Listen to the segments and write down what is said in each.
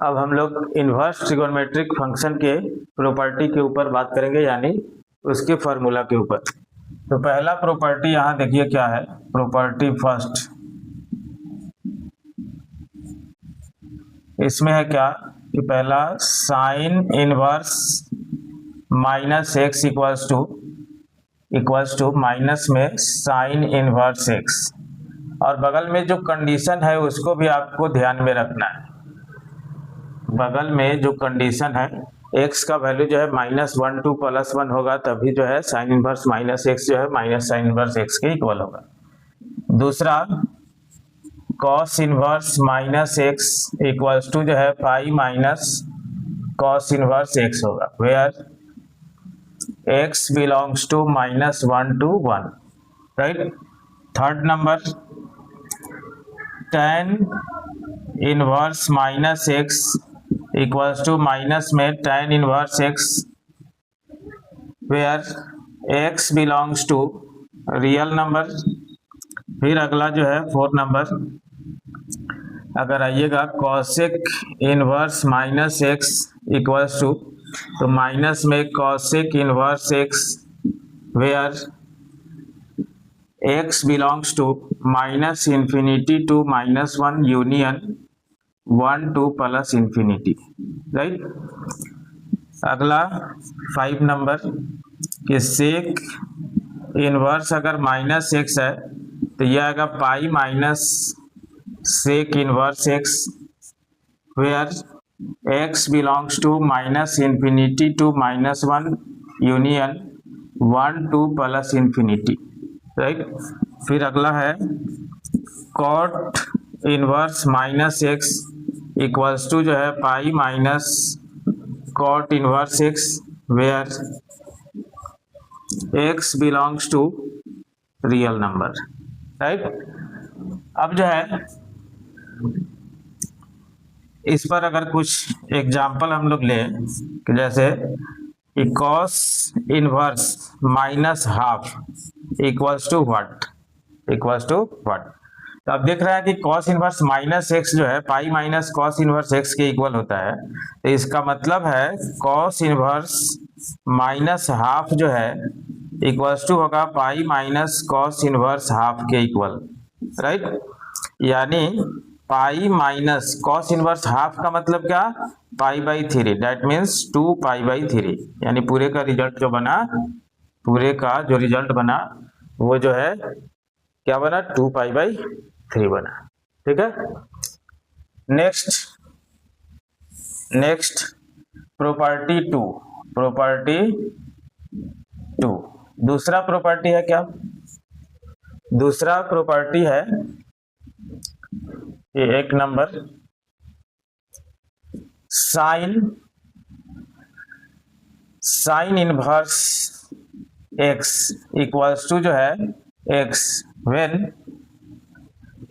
अब हम लोग इन्वर्स ट्रिगोनोमेट्रिक फंक्शन के प्रॉपर्टी के ऊपर बात करेंगे, यानी उसके फार्मूला के ऊपर। तो पहला प्रॉपर्टी यहाँ देखिए क्या है, प्रॉपर्टी फर्स्ट। इसमें है क्या कि पहला sine inverse minus x equals to minus में साइन इनवर्स एक्स, और बगल में जो कंडीशन है उसको भी आपको ध्यान में रखना है। बगल में जो कंडीशन है x का वैल्यू जो है -1 to +1 होगा, तभी जो है साइन इनवर्स माइनस एक्स जो है माइनस साइन इनवर्स एक्स के इक्वल होगा। दूसरा cos inverse minus x equals to जो है pi minus cos inverse x होगा, where x belongs to -1 to 1, right. Third number tan inverse minus x equals to minus में tan inverse x, where x belongs to real number. फिर अगला जो है fourth number, अगर आइएगा cosec inverse minus x equals to, तो minus में cosec inverse x, where x belongs to -∞ to -1 union 1 to +∞, right. अगला 5 नंबर कि सेक इनवर्स अगर माइनस एक्स है तो यह आएगा pi minus sec inverse x, where x belongs to -∞ to -1 union 1 to +∞, right. फिर अगला है cot inverse minus x equals to जो है pi minus cot inverse x, where x belongs to real number, right. अब जो है इस पर अगर कुछ एग्जाम्पल हम लोग लें कि जैसे cos inverse minus half equals to what, तो अब देख रहा है कि कॉस इनवर्स माइनस एक्स जो है pi minus cos inverse x के इक्वल होता है, तो इसका मतलब है कॉस इनवर्स माइनस हाफ जो है इक्वल्स टू होगा पाई माइनस कॉस इनवर्स हाफ के इक्वल, राइट। यानी पाई माइनस कॉस इनवर्स हाफ का मतलब क्या, π/3, दैट मीन्स 2π/3, यानी पूरे का जो रिजल्ट बना वो जो है क्या बना, 2π/3 बना, ठीक है। नेक्स्ट प्रॉपर्टी टू, दूसरा प्रॉपर्टी है क्या, दूसरा प्रॉपर्टी है ये 1 number sine inverse x equals to जो है x when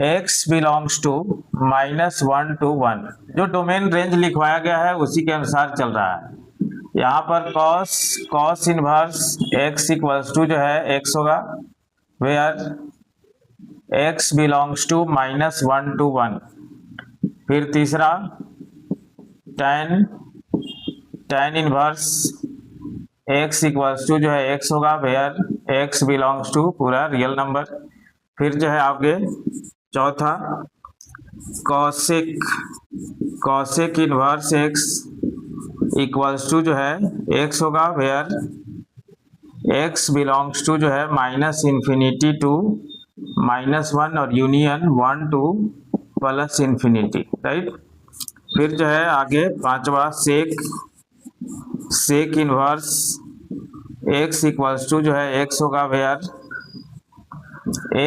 x belongs to -1 to 1, जो डोमेन रेंज लिखवाया गया है उसी के अनुसार चल रहा है। यहाँ पर cos inverse x equals to जो है x होगा, where x belongs to -1 to 1। फिर तीसरा tan inverse x equals to जो है x होगा, वेयर x बिलोंग्स टू पूरा रियल नंबर। फिर जो है आगे चौथा cosec inverse x equals to जो है x होगा, वेयर x बिलोंग्स टू जो है -∞ to -1 और यूनियन 1 to +∞, राइट। फिर जो है आगे पांचवा sec inverse x equals to जो है x होगा, वेयर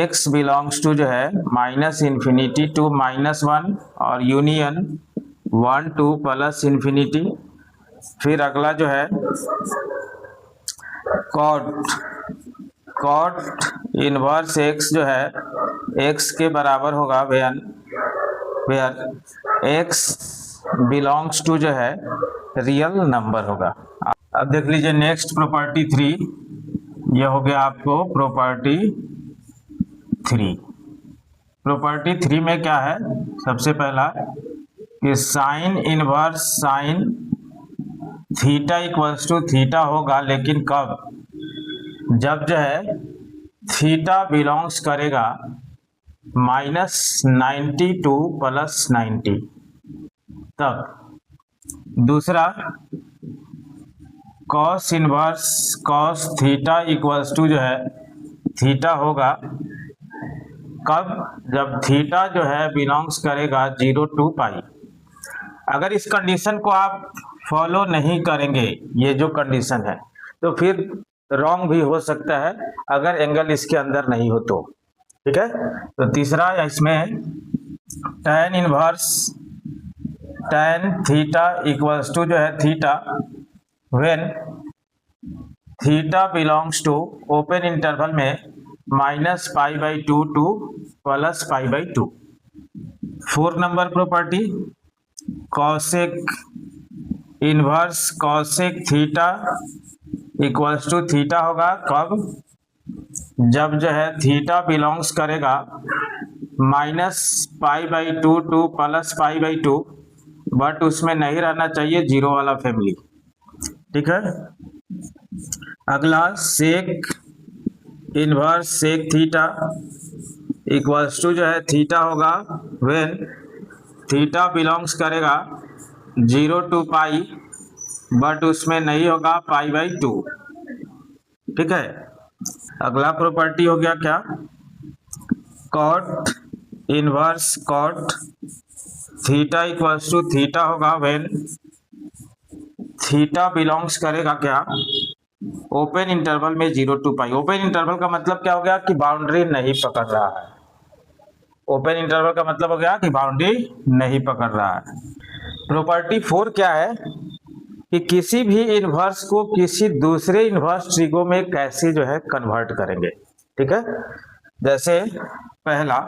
x बिलोंग्स टू जो है -∞ to -1 और यूनियन 1 to +∞। फिर अगला जो है कॉट इनवर्स x जो है x के बराबर होगा, वेयर x बिलोंग्स टू जो है रियल नंबर होगा। अब देख लीजिए नेक्स्ट प्रॉपर्टी 3, यह हो गया आपको प्रॉपर्टी 3। प्रॉपर्टी 3 में क्या है, सबसे पहला कि sine inverse sine theta equals to theta होगा, लेकिन कब? जब जो है थीटा बिलोंग्स करेगा -90 टू +90, तब। दूसरा, cos inverse cos theta equals to जो है थीटा होगा कब? जब थीटा जो है बिलोंग्स करेगा 0 टू पाई। अगर इस कंडीशन को आप फॉलो नहीं करेंगे, ये जो कंडीशन है, तो फिर रॉन्ग भी हो सकता है अगर एंगल इसके अंदर नहीं हो तो। ठीक है। तो तीसरा, इसमें tan inverse tan theta equals to जो है theta when theta belongs to open interval में -π/2 to +π/2। 4 number property, cosec inverse cosec theta equals to theta होगा कब? जब जो है थीटा बिलोंग्स करेगा -π/2 टू +π/2, बट उसमें नहीं रहना चाहिए जीरो वाला फैमिली। ठीक है। अगला, sec inverse sec theta equals to जो है थीटा होगा व्हेन थीटा बिलोंग्स करेगा 0 टू पाई, बट उसमें नहीं होगा π/2। ठीक है। अगला प्रॉपर्टी हो गया क्या? Cot inverse cot theta equals to theta होगा व्हेन थीटा बिलोंग्स करेगा क्या? ओपन इंटरवल में 0 टू पाई। ओपन इंटरवल का मतलब क्या हो गया? कि बाउंड्री नहीं पकड़ रहा है। ओपन इंटरवल का मतलब हो गया कि बाउंड्री नहीं पकड़ रहा है। प्रॉपर्टी 4 क्या है? कि किसी भी इनवर्स को किसी दूसरे इनवर्स ट्रिगो में कैसे जो है कन्वर्ट करेंगे। ठीक है। जैसे पहला,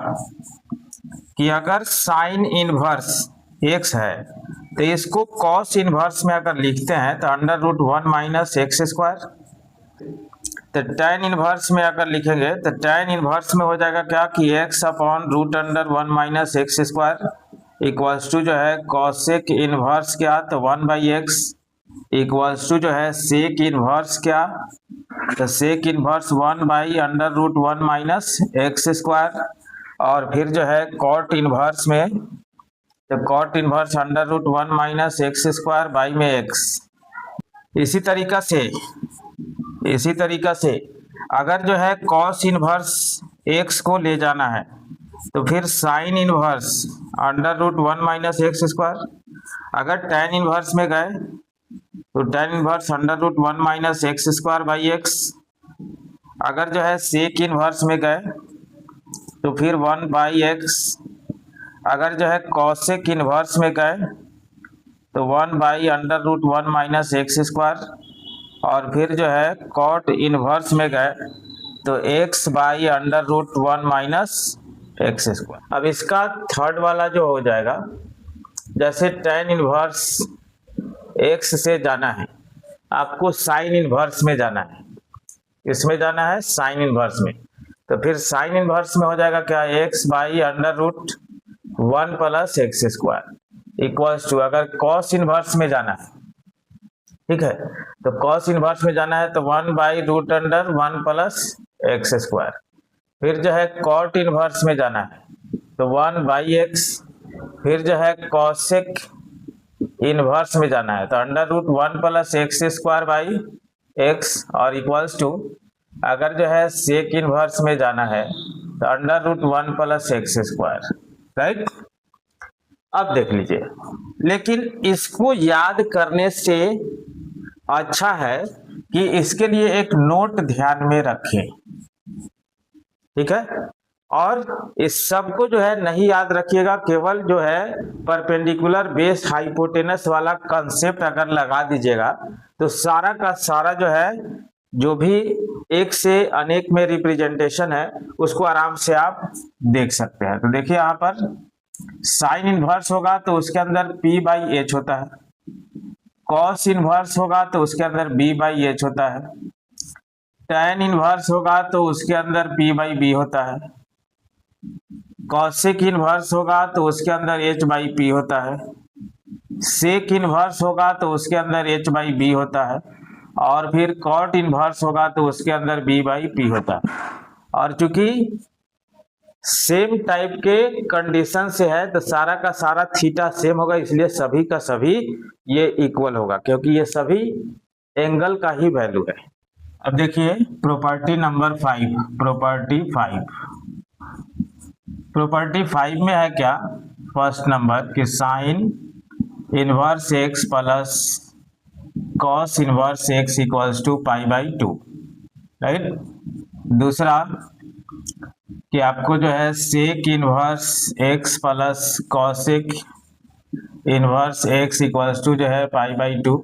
कि अगर साइन इनवर्स x है तो इसको कॉस इनवर्स में अगर लिखते हैं तो √1 - x²। तो tan इनवर्स में अगर लिखेंगे तो tan इनवर्स में हो जाएगा क्या? कि x/√1 - x² इक्वल्स टू जो है कॉसेक इनवर्स क्या? तो 1/x इक्वल्स टू जो है सेक इनवर्स क्या? तो सेक इनवर्स 1/√1 - x²। और फिर जो है कॉट इनवर्स में, तो कॉट इनवर्स √1 - x² बाई में x। इसी तरीका से अगर जो है कॉस इनवर्स x को ले जाना है तो फिर साइन इनवर्स √1 - x²। अगर tan इनवर्स में गए तो tan inverse √1 - x² by x। अगर जो है सेक इनवर्स में गए तो फिर 1/x। अगर जो है कॉसेक इनवर्स में गए तो 1/√1 - x²। और फिर जो है कॉट इनवर्स में गए तो x/√1 - x²। अब इसका थर्ड वाला जो हो जाएगा, जैसे tan इनवर्स x से जाना है, आपको साइन इनवर्स में जाना है। इसमें जाना है साइन इनवर्स में, तो फिर साइन इनवर्स में हो जाएगा क्या? x/√1 + x² इक्वल्स टू, अगर कॉस इनवर्स में जाना है, ठीक है, तो कॉस इनवर्स में जाना है तो 1/√1 + x²। फिर जो है कॉट इनवर्स में जाना है तो 1/x। फिर जो है कॉसेक इनवर्स में जाना है तो √1 + x² बाई x। और इक्वल्स टू, अगर जो है सेक इनवर्स में जाना है तो √1 + x²। राइट। अब देख लीजिए, लेकिन इसको याद करने से अच्छा है कि इसके लिए एक नोट ध्यान में रखें। ठीक है। और इस सब को जो है नहीं याद रखिएगा, केवल जो है परपेंडिकुलर बेस हाइपोटेनस वाला कंसेप्ट अगर लगा दीजिएगा तो सारा का सारा जो है, जो भी एक से अनेक में रिप्रेजेंटेशन है, उसको आराम से आप देख सकते हैं। तो देखिए यहाँ पर साइन इनवर्स होगा तो उसके अंदर p/h होता है, कॉस इनवर्स होगा तो उसके अंदर b/h होता है, tan इनवर्स होगा तो उसके अंदर p/b होता है, कॉसेक इनवर्स होगा तो उसके अंदर h/p होता है, सेक इनवर्स होगा तो उसके अंदर h बाई बी होता है, और फिर कॉट इनवर्स होगा तो उसके अंदर b बाई पी होता है। और चूंकि सेम टाइप के कंडीशन से है तो सारा का सारा थीटा सेम होगा, इसलिए सभी का सभी ये इक्वल होगा, क्योंकि ये सभी एंगल का ही वैल्यू है। अब देखिए प्रॉपर्टी नंबर 5, प्रॉपर्टी 5 में है क्या, फर्स्ट नंबर कि sine inverse x plus cos inverse x equals to pi by 2, right. दूसरा कि आपको जो है sec inverse x plus cosec inverse x equals to जो है पाई बाई 2,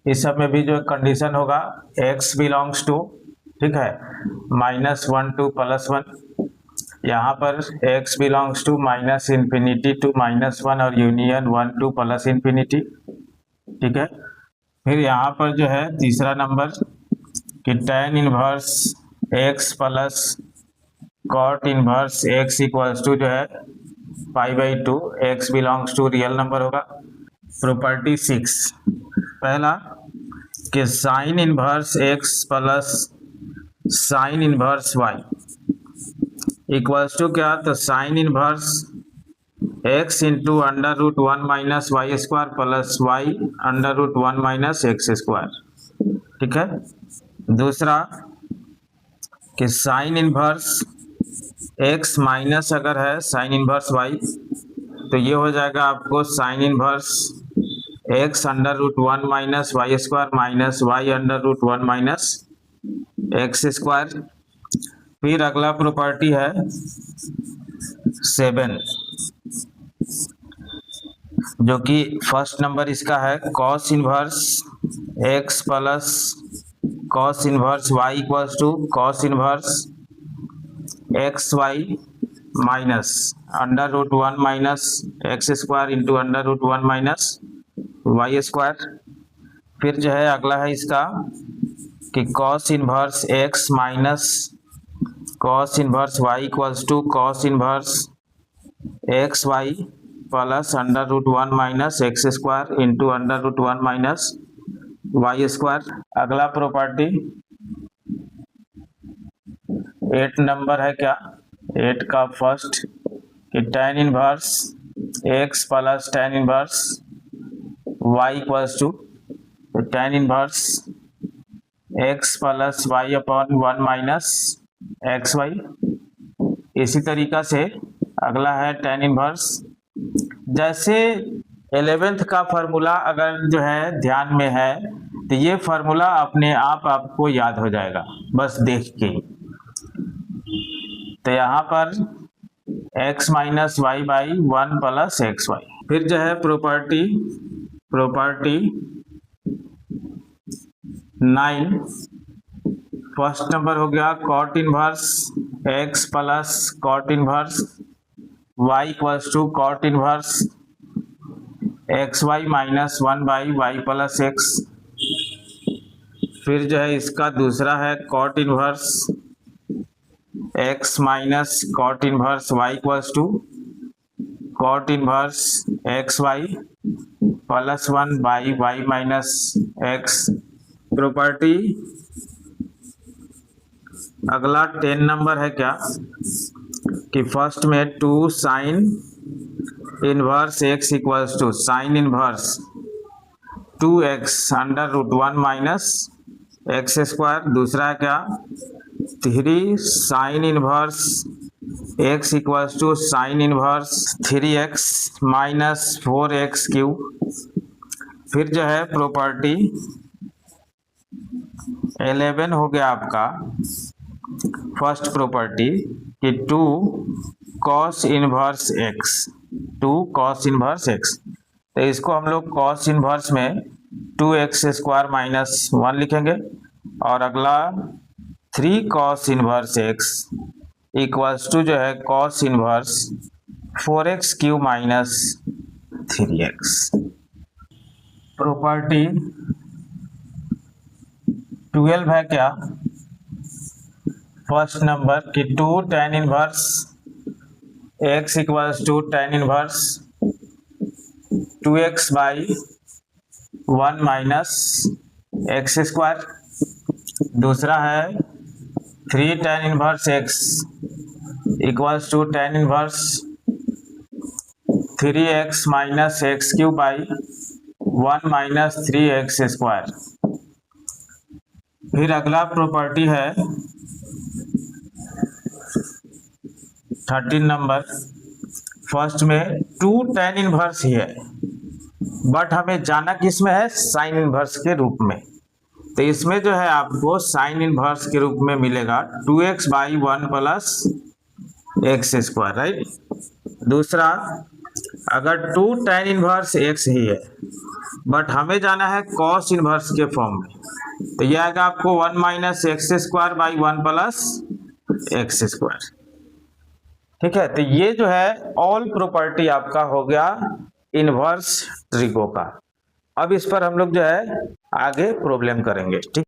इस सब में भी जो कंडीशन होगा x बिलोंग्स टू, ठीक है, -1 टू +1, यहाँ पर x belongs to -infinity to -1 और यूनियन 1 टू प्लस इंफिनिटी, ठीक है। फिर यहाँ पर जो है तीसरा नंबर कि tan inverse x plus cot inverse x equals to जो है pi by 2, x belongs to real number होगा। प्रॉपर्टी 6, पहला कि sine inverse x plus sine inverse y equals to क्या, तो sine inverse x into under root 1 minus y square plus y under root 1 minus x square, ठीक है। दूसरा कि sine inverse x minus अगर है साइन इनवर्स y तो ये हो जाएगा आपको sine inverse x under root 1 minus y square minus y under root 1 minus x square. फिर अगला प्रॉपर्टी है 7, जो कि फर्स्ट नंबर इसका है cos inverse x plus cos inverse y equals to cos inverse x y minus under root 1 minus x square into under root 1 minus y square. फिर जो है अगला है इसका कि cos inverse x minus cos inverse y equals to cos inverse x y plus under root 1 minus x square into under root 1 minus y square. अगला property 8 number है क्या, 8 का फर्स्ट कि tan inverse x plus tan inverse y equals to tan inverse x plus y upon 1 minus x y. इसी तरीका से अगला है tan इनवर्स, जैसे 11th का फॉर्मूला अगर जो है ध्यान में है तो ये फॉर्मूला अपने आप आपको याद हो जाएगा बस देख के। तो यहाँ पर x minus y by 1 plus x y. फिर जो है प्रॉपर्टी 9, फर्स्ट नंबर हो गया cot inverse x plus cot inverse y equals to cot inverse x y minus 1 by y plus x. फिर जो है इसका दूसरा है cot inverse x minus cot inverse y equals to cot inverse x y plus 1 by y minus x. Property अगला 10 number है क्या कि फर्स्ट में 2 sine inverse x equals to sine inverse 2x under root 1 minus x square. दूसरा क्या 3 sine inverse x equals to sine inverse 3x माइनस 4x cube. फिर जो है प्रॉपर्टी 11 हो गया आपका फर्स्ट प्रॉपर्टी कि 2 cos inverse x, 2 cos inverse x, तो इसको हम लोग कॉस इनवर्स में 2x स्क्वायर माइनस 1 लिखेंगे। और अगला 3 cos inverse x equals to जो है cos inverse 4x cube minus 3x। Property 12 है क्या फर्स्ट नंबर कि 2 tan inverse x equals to tan inverse 2x by 1 minus x square, दूसरा है 3 tan inverse x equals to tan inverse 3x minus x cube by 1 minus 3x square. फिर अगला property है 13 number, first में 2 tan inverse ही है, but हमें जाना किस में है, साइन इनवर्स के रूप में। तो इसमें जो है आपको साइन इनवर्स के रूप में मिलेगा 2x by 1 plus x square, right. दूसरा, अगर 2 tan इनवर्स x ही है, बट हमें जाना है कॉस इनवर्स के फॉर्म में, तो यह आएगा आपको 1 minus x square by 1 plus x square. ठीक है, तो ये जो है ऑल प्रॉपर्टी आपका हो गया इनवर्स ट्रिगो का। अब इस पर हम लोग जो है आगे प्रॉब्लम करेंगे, ठीक।